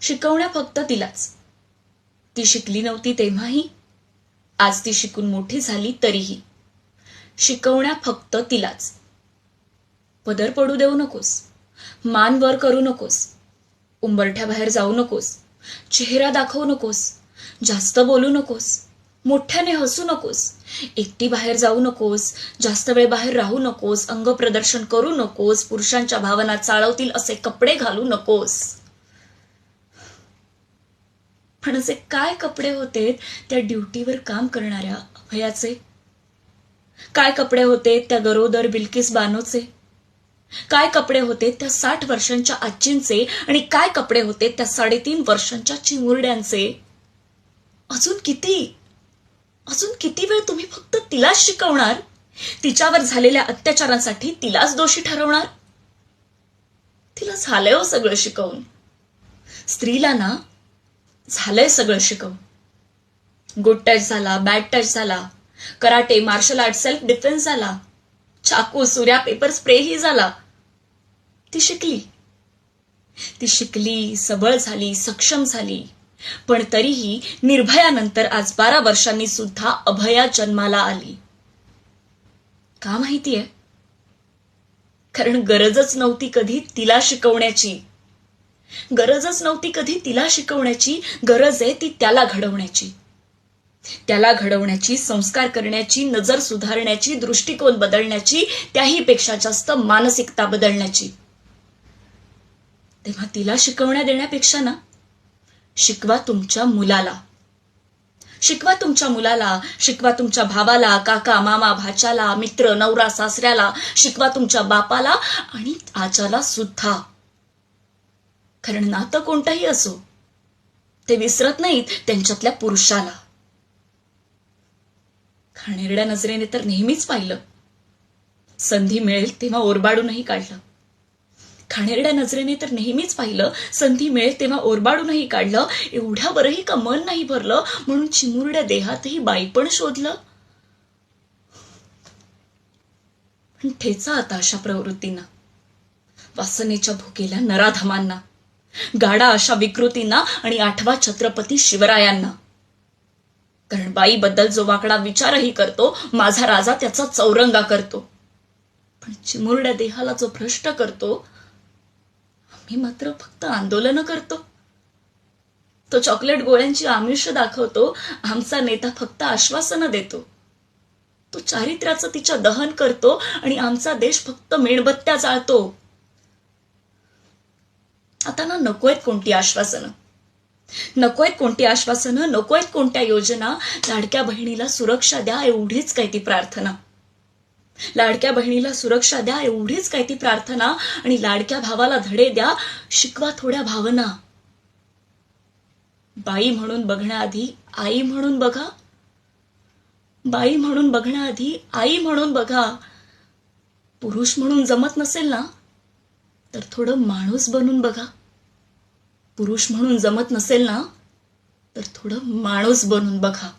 शिकवण्या फक्त तिलाच. ती शिकली नव्हती तेव्हाही, आज ती शिकून मोठी झाली तरीही. शिकवण्या फक्त तिलाच. पदर पडू देऊ नकोस, मान वर करू नकोस, उंबरठ्याबाहेर जाऊ नकोस, चेहरा दाखवू नकोस, जास्त बोलू नकोस, मोठ्याने हसू नकोस, एकटी बाहेर जाऊ नकोस, जास्त वेळ बाहेर राहू नकोस, अंग प्रदर्शन करू नकोस, पुरुषांच्या भावना चाळवतील असे कपडे घालू नकोस. पण असे काय कपडे होते त्या ड्युटीवर काम करणाऱ्या अभयाचे? काय कपडे होते त्या गरोदर बिल्किस बानोचे? काय कपडे होते त्या 60 वर्षांच्या आजींचे? आणि काय कपडे होते त्या 3.5 वर्षांच्या चिमुरड्यांचे? अजून किती वेळ तुम्ही फक्त तिलाच शिकवणार? तिच्यावर झालेल्या अत्याचारांसाठी तिलाच दोषी ठरवणार? तिला झालंय हो सगळं शिकवून. स्त्रीला ना झालंय सगळं शिकवून. गुड टच झाला, बॅड टच झाला, karate, martial art, self defence झाला, चाकू, सूर्या, पेपर स्प्रेही झाला. ती शिकली, सबळ झाली, सक्षम झाली. पण तरीही निर्भयानंतर आज 12 वर्षांनी सुद्धा अभया जन्माला आली. का माहितीये? कारण गरजच नव्हती कधी तिला शिकवण्याची. गरजच नव्हती कधी तिला शिकवण्याची. गरज आहे ती त्याला घडवण्याची. त्याला घडवण्याची, संस्कार करण्याची, नजर सुधारण्याची, दृष्टिकोन बदलण्याची, त्याही पेक्षा जास्त मानसिकता बदलण्याची. तेव्हा तिला शिकवण्या देण्यापेक्षा ना, शिकवा तुमच्या मुलाला. शिकवा तुमच्या मुलाला, शिकवा तुमच्या भावाला, काका, मामा, भाच्याला, मित्र, नवरा, सासऱ्याला, शिकवा तुमच्या बापाला आणि आजाला सुद्धा. कारण नातं कोणतंही असो, ते विसरत नाहीत त्यांच्यातल्या पुरुषाला. घाणेरड्या नजरेने तर नेहमीच पाहिलं, संधी मिळेल तेव्हा ओरबाडूनही काढलं. घाणेरड्या नजरेने तर नेहमीच पाहिलं, संधी मिळेल तेव्हा ओरबाडूनही काढलं. एवढ्यावरही का मन नाही भरलं म्हणून चिमुरड्या देहातही बाईपण शोधलं. पण ठेचा आता अशा प्रवृत्तींना, वासनेच्या भुकेल्या नराधमांना, गाडा अशा विकृतींना आणि 8वा छत्रपती शिवरायांना. कारण बाईबद्दल जो वाकडा विचारही करतो, माझा राजा त्याचा चौरंगा करतो. पण चिमुरड्या देहाला जो भ्रष्ट करतो, आम्ही मात्र फक्त आंदोलन करतो. तो चॉकलेट गोळ्यांची आमिष दाखवतो, आमचा नेता फक्त आश्वासनं देतो. तो चारित्र्याचं तिच्या दहन करतो आणि आमचा देश फक्त मेणबत्त्या जाळतो. आता ना नकोयत कोणती आश्वासनं, नकोयत कोणत्या योजना. लाडक्या बहिणीला सुरक्षा द्या एवढीच काय ती प्रार्थना. लाडक्या बहिणीला सुरक्षा द्या एवढीच काय ती प्रार्थना. आणि लाडक्या भावाला धडे द्या, शिकवा थोड्या भावना. बाई म्हणून बघण्याआधी आई म्हणून बघा. बाई म्हणून बघण्याआधी आई म्हणून बघा. पुरुष म्हणून जमत नसेल ना, तर थोडं माणूस बनून बघा. पुरुष म्हणून जमत नसेल ना, तर थोडं माणूस बनून बघा.